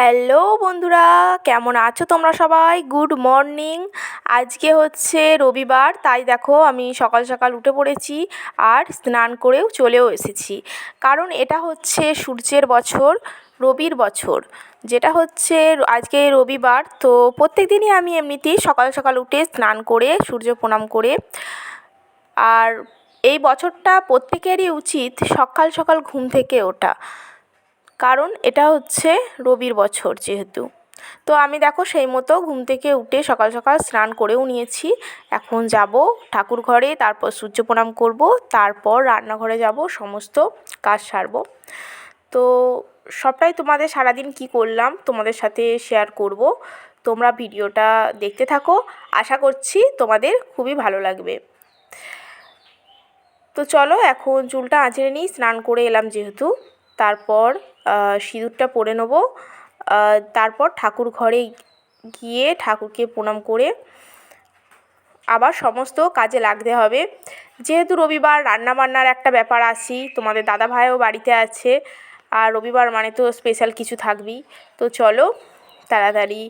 Hello বন্ধুরা, কেমন আছো তোমরা সবাই? Good morning. আজকে হচ্ছে রবিবার, তাই দেখো আমি সকাল সকাল উঠে পড়েছি আর স্নান করেও চলেও এসেছি। কারণ এটা হচ্ছে সূর্যের বছর, রবির বছর, যেটা হচ্ছে আজকে রবিবার। তো প্রত্যেক দিনই আমি এমনিতেই সকাল সকাল উঠে স্নান করে সূর্য প্রণাম করে, আর এই বছরটা প্রত্যেকেরই উচিত সকাল সকাল ঘুম থেকে ওঠা, কারণ এটা হচ্ছে রবির বছর যেহেতু। তো আমি দেখো সেই মতো ঘুম থেকে উঠে সকাল সকাল স্নান করেও নিয়েছি। এখন যাব ঠাকুর ঘরে, তারপর সূর্য প্রণাম করব, তারপর রান্নাঘরে যাব, সমস্ত কাজ সারব। তো সবটাই তোমাদের সারাদিন কি করলাম তোমাদের সাথে শেয়ার করব। তোমরা ভিডিওটা দেখতে থাকো, আশা করছি তোমাদের খুবই ভালো লাগবে। তো চলো এখন চুলটা আঁচড়ে নিই, স্নান করে এলাম যেহেতু। তারপর সিঁদুরটা পরে নেব, তারপর ঠাকুর ঘরে গিয়ে ঠাকুরকে প্রণাম করে আবার সমস্ত কাজে লাগতে হবে। যেহেতু রবিবার, রান্নাবান্নার একটা ব্যাপার আছেই, তোমাদের দাদাভাইও বাড়িতে আছে, আর রবিবার মানে তো স্পেশাল কিছু থাকবেই। তো চলো তাড়াতাড়ি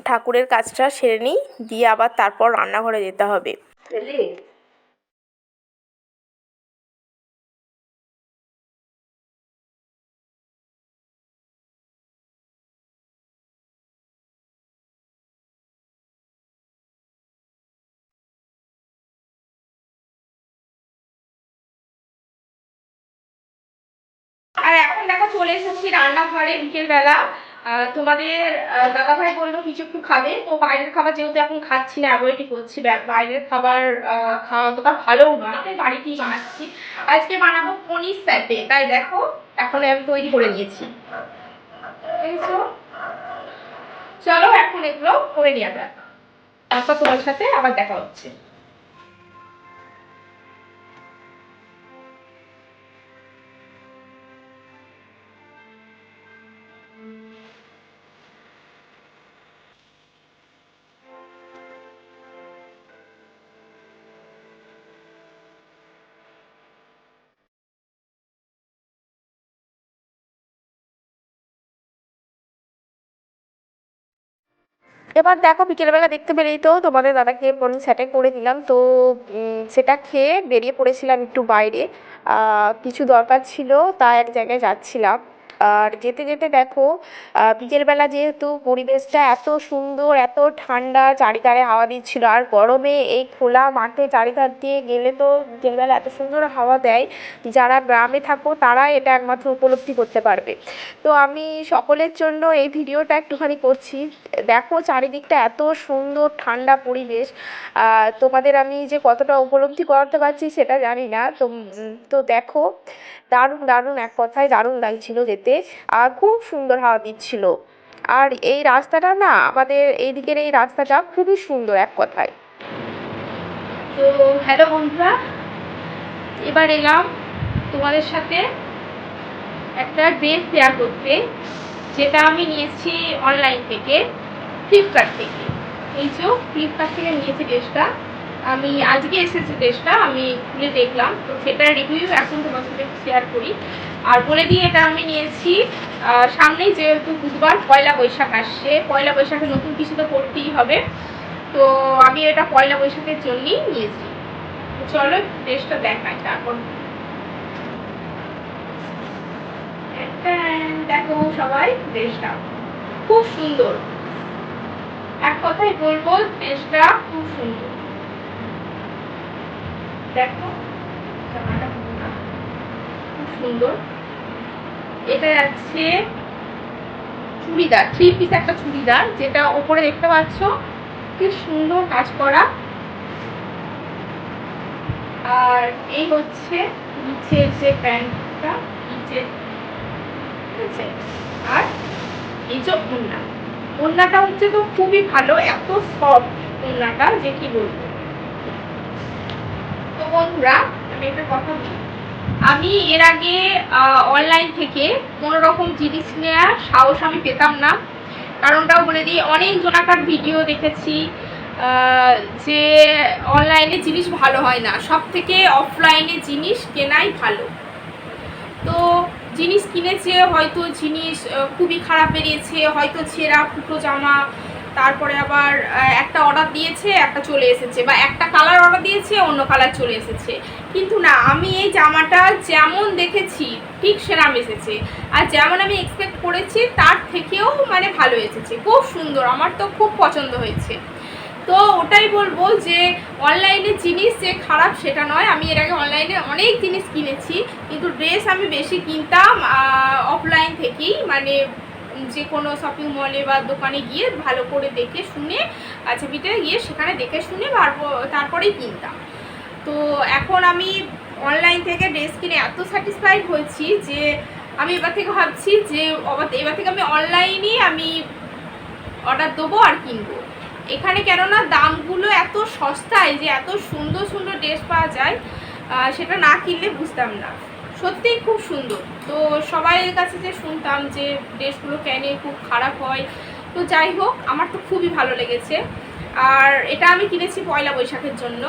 ঠাকুরের কাজটা সেরে নিই, দিয়ে আবার তারপর রান্নাঘরে যেতে হবে। আর এখন দেখো চলে এসেছি রান্নাঘরে বিকেলবেলা। তোমাদের দাদাভাই বললো কিছু একটু খাবে, তো বাইরের খাবার যেহেতু এখন খাচ্ছি না, অ্যাভয়েডই করছি। বাইরের খাবার খাওয়া অতটা ভালোও নয়, তাই বাড়িতেই বানাচ্ছি। আজকে বানাবো পনির স্যাটে, তাই দেখো এখন আমি তৈরি করে নিয়েছি। চলো এখন এগুলো করে নিয়ে যাক, তারপর তোমার সাথে আবার দেখা হচ্ছে। এবার দেখো বিকেলবেলা দেখতে পেলেই তো, তোমাদের দাদাকে বলুন স্যাটে করে দিলাম। তো সেটা খেয়ে বেরিয়ে পড়েছিলাম একটু বাইরে, কিছু দরকার ছিল, তাই এক জায়গায় যাচ্ছিলাম। আর যেতে যেতে দেখো বিকেলবেলা যেহেতু পরিবেশটা এত সুন্দর, এত ঠান্ডা, চারিধারে হাওয়া দিচ্ছিল, আর গরমে এই খোলা মাঠে চারিধার দিয়ে গেলে তো বিকেলবেলা এত সুন্দর হাওয়া দেয়, যারা গ্রামে থাকো তারা এটা একমাত্র উপলব্ধি করতে পারবে। তো আমি সকলের জন্য এই ভিডিওটা একটুখানি করছি। দেখো চারিদিকটা এত সুন্দর ঠান্ডা পরিবেশ, তোমাদের আমি যে কতটা উপলব্ধি করাতে পারছি সেটা জানি না। তো দেখো দারুণ দারুণ, এক কথায় দারুণ লাগছিল যেতে, আর খুব সুন্দর হাওয়া দিচ্ছিল। আর এই রাস্তাটা না, আমাদের এই দিকের এই রাস্তাটা খুবই সুন্দর এক কথায়। তো হ্যালো বন্ধুরা, এবার এলাম তোমাদের সাথে একটা ড্রেস শেয়ার করতে, যেটা আমি নিয়েছি অনলাইন থেকে, ফ্লিপকার্ট থেকে। এই যে ফ্লিপকার্ট থেকে নিয়েছি ড্রেসটা, আমি আজকে এসেছে ড্রেসটা, আমি খুলে দেখলাম, তো সেটার রিভিউ এখন তোমার সাথে শেয়ার করি। আর বলে দিই এটা আমি নিয়েছি সামনেই যেহেতু বুধবার পয়লা বৈশাখ আসছে, পয়লা বৈশাখে নতুন কিছু তো করতেই হবে, তো আমি এটা পয়লা বৈশাখের জন্যই নিয়েছি। চলো ড্রেসটা দেখাই তারপর। দেখো সবাই ড্রেসটা খুব সুন্দর, এক কথাই বলবো ড্রেসটা খুব সুন্দর। দেখো জামাটা খুব সুন্দর। এটা আছে চুড়িদার, 3 পিস একটা চুড়িদার, যেটা ওপরে দেখতে পাচ্ছ কি সুন্দর কাজ করা। আর এই হচ্ছে নিচের যে প্যান্টটা, নিচে ঠিক আছে। আর এই যে ওড়নাটা হচ্ছে তো খুবই ভালো, এত সফট ওড়নাটা যে কি বলবো। তো বন্ধুরা আমি একটা কথা বলি, আমি এর আগে অনলাইন থেকে কোনো রকম জিনিস নেওয়ার সাহস আমি পেতাম না। কারণটাও বলে দিই, অনেক জনাকার ভিডিও দেখেছি যে অনলাইনে জিনিস ভালো হয় না, সব থেকে অফলাইনে জিনিস কেনাই ভালো। তো জিনিস কিনেছে, হয়তো জিনিস খুবই খারাপ বেরিয়েছে, হয়তো ছেঁড়া ফুটো জামা, তারপরে আবার একটা অর্ডার দিয়েছে একটা চলে এসেছে, বা একটা কালার অর্ডার দিয়েছে অন্য কালার চলে এসেছে। কিন্তু না, আমি এই জামাটা যেমন দেখেছি ঠিক সেরকম এসেছে, আর যেমন আমি এক্সপেক্ট করেছি তার থেকেও মানে ভালো এসেছে, খুব সুন্দর, আমার তো খুব পছন্দ হয়েছে। তো ওটাই বলবো যে অনলাইনে জিনিস যে খারাপ সেটা নয়। আমি এর আগে অনলাইনে অনেক জিনিস কিনেছি, কিন্তু ড্রেস আমি বেশি কিনতাম অফলাইন থেকেই, মানে যে কোনো শপিং মলে বা দোকানে গিয়ে ভালো করে দেখে শুনে ছবিটা গিয়ে সেখানে দেখে শুনে তারপরেই কিনতাম। তো এখন আমি অনলাইন থেকে ড্রেস কিনে এত স্যাটিসফাইড হয়েছি যে আমি এবার থেকে ভাবছি যে এবার থেকে আমি অনলাইনেই আমি অর্ডার দেবো আর কিনবো। এখানে কেননা দামগুলো এত সস্তায় যে এত সুন্দর সুন্দর ড্রেস পাওয়া যায়, সেটা না কিনলে বুঝতাম না। সত্যিই খুব সুন্দর। তো সবাইয়ের কাছে যে শুনতাম যে ড্রেসগুলো কেনে খুব খারাপ হয়, তো যাই হোক আমার তো খুবই ভালো লেগেছে। আর এটা আমি কিনেছি পয়লা বৈশাখের জন্য।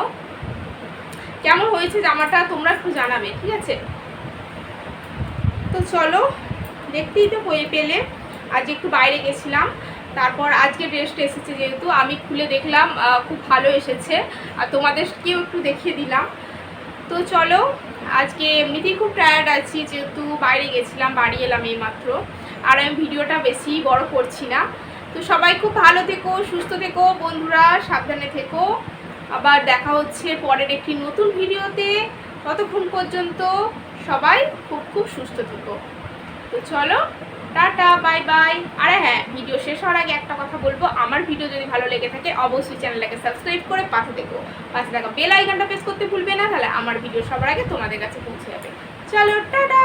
কেমন হয়েছে জামাটা তোমরা একটু জানাবে, ঠিক আছে? তো চলো, দেখতেই তো পেলে আজ একটু বাইরে গেছিলাম, তারপর আজকে ড্রেসটা এসেছে, যেহেতু আমি খুলে দেখলাম খুব ভালো এসেছে, আর তোমাদেরকেও একটু দেখিয়ে দিলাম। তো চলো, আজকে এমনিতেই খুব টায়ার্ড আছি, যেহেতু বাইরে গেছিলাম, বাড়ি এলাম এইমাত্র, আর আমি ভিডিওটা বেশি বড় করছি না। তো সবাই খুব ভালো থেকো, সুস্থ থেকো বন্ধুরা, সাবধানে থেকো। আবার দেখা হচ্ছে পরের একটি নতুন ভিডিওতে। ততক্ষণ পর্যন্ত সবাই খুব খুব সুস্থ থেকো। তো চলো, টাটা, বাই বাই। আরে হ্যাঁ, ভিডিও শেষ হওয়ার আগে একটা কথা বলবো, আমার ভিডিও যদি ভালো লেগে থাকে অবশ্যই চ্যানেলটাকে সাবস্ক্রাইব করে পাশে থাকা বেল আইকনটা প্রেস করতে ভুলবে না, তাহলে আমার ভিডিও সবার আগে তোমাদের কাছে পৌঁছে যাবে। চলো, টাটা।